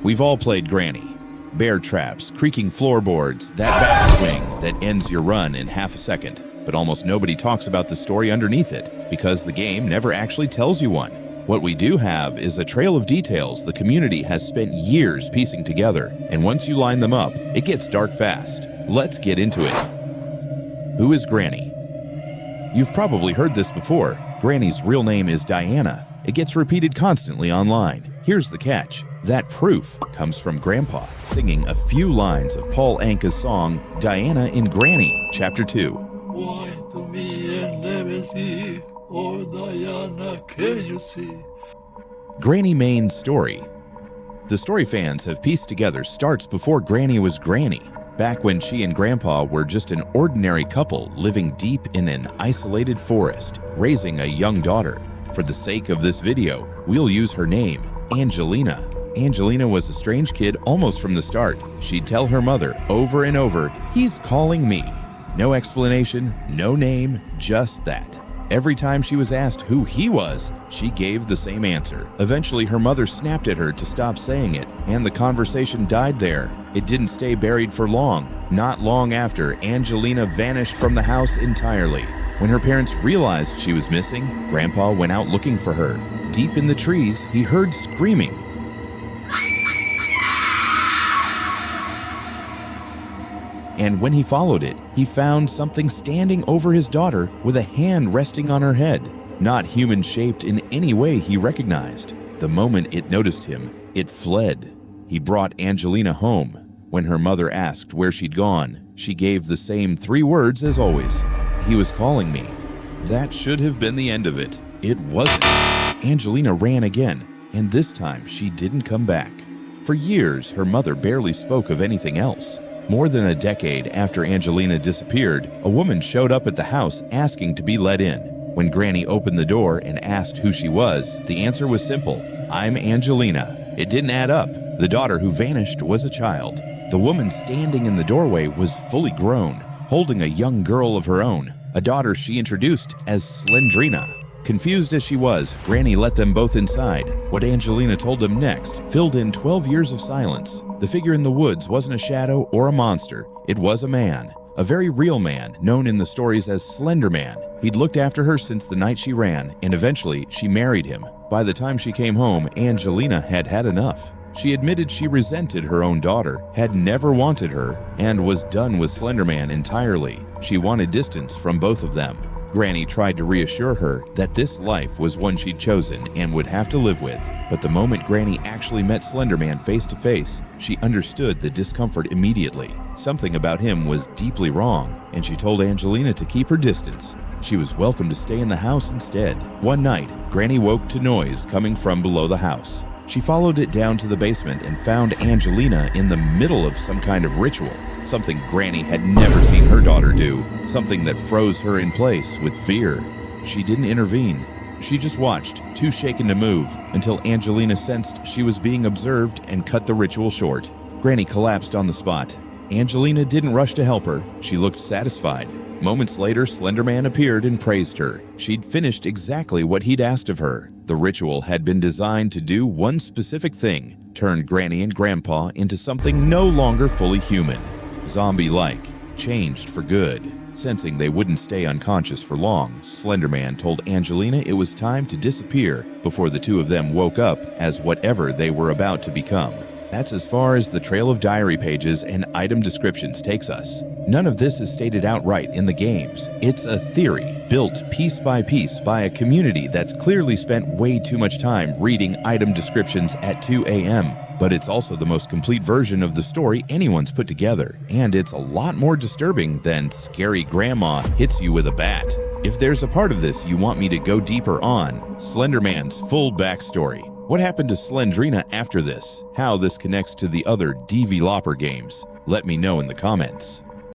We've all played Granny. Bear traps, creaking floorboards, that back swing that ends your run in half a second. But almost nobody talks about the story underneath it because the game never actually tells you one. What we do have is a trail of details the community has spent years piecing together, and once you line them up, it gets dark fast. Let's get into it. Who is Granny? You've probably heard this before. Granny's real name is Diana. It gets repeated constantly online. Here's the catch. That proof comes from Grandpa singing a few lines of Paul Anka's song, Diana in Granny, Chapter 2. Why to me and never see, oh Diana, can you see? Granny Main's story. The story fans have pieced together starts before Granny was Granny, back when she and Grandpa were just an ordinary couple living deep in an isolated forest, raising a young daughter. For the sake of this video, we'll use her name, Angelina. Angelina was a strange kid almost from the start. She'd tell her mother over and over, "He's calling me." No explanation, no name, just that. Every time she was asked who he was, she gave the same answer. Eventually, her mother snapped at her to stop saying it, and the conversation died there. It didn't stay buried for long. Not long after, Angelina vanished from the house entirely. When her parents realized she was missing, Grandpa went out looking for her. Deep in the trees, he heard screaming. And when he followed it, he found something standing over his daughter with a hand resting on her head. Not human-shaped in any way he recognized. The moment it noticed him, it fled. He brought Angelina home. When her mother asked where she'd gone, she gave the same 3 words as always. "He was calling me." That should have been the end of it. It wasn't. Angelina ran again, and this time she didn't come back. For years, her mother barely spoke of anything else. More than a decade after Angelina disappeared, a woman showed up at the house asking to be let in. When Granny opened the door and asked who she was, the answer was simple: "I'm Angelina." It didn't add up. The daughter who vanished was a child. The woman standing in the doorway was fully grown, holding a young girl of her own, a daughter she introduced as Slendrina. Confused as she was, Granny let them both inside. What Angelina told them next filled in 12 years of silence. The figure in the woods wasn't a shadow or a monster. It was a man, a very real man, known in the stories as Slender Man. He'd looked after her since the night she ran, and eventually she married him. By the time she came home, Angelina had had enough. She admitted she resented her own daughter, had never wanted her, and was done with Slender Man entirely. She wanted distance from both of them. Granny tried to reassure her that this life was one she'd chosen and would have to live with. But the moment Granny actually met Slender Man face to face, she understood the discomfort immediately. Something about him was deeply wrong, and she told Angelina to keep her distance. She was welcome to stay in the house instead. One night, Granny woke to noise coming from below the house. She followed it down to the basement and found Angelina in the middle of some kind of ritual, something Granny had never seen her daughter do, something that froze her in place with fear. She didn't intervene. She just watched, too shaken to move, until Angelina sensed she was being observed and cut the ritual short. Granny collapsed on the spot. Angelina didn't rush to help her. She looked satisfied. Moments later, Slender Man appeared and praised her. She'd finished exactly what he'd asked of her. The ritual had been designed to do one specific thing: turn Granny and Grandpa into something no longer fully human. Zombie-like, changed for good. Sensing they wouldn't stay unconscious for long, Slender Man told Angelina it was time to disappear before the two of them woke up as whatever they were about to become. That's as far as the trail of diary pages and item descriptions takes us. None of this is stated outright in the games. It's a theory, built piece by a community that's clearly spent way too much time reading item descriptions at 2 a.m. But it's also the most complete version of the story anyone's put together, and it's a lot more disturbing than scary grandma hits you with a bat. If there's a part of this you want me to go deeper on, Slender Man's full backstory. What happened to Slendrina after this? How this connects to the other developer games? Let me know in the comments.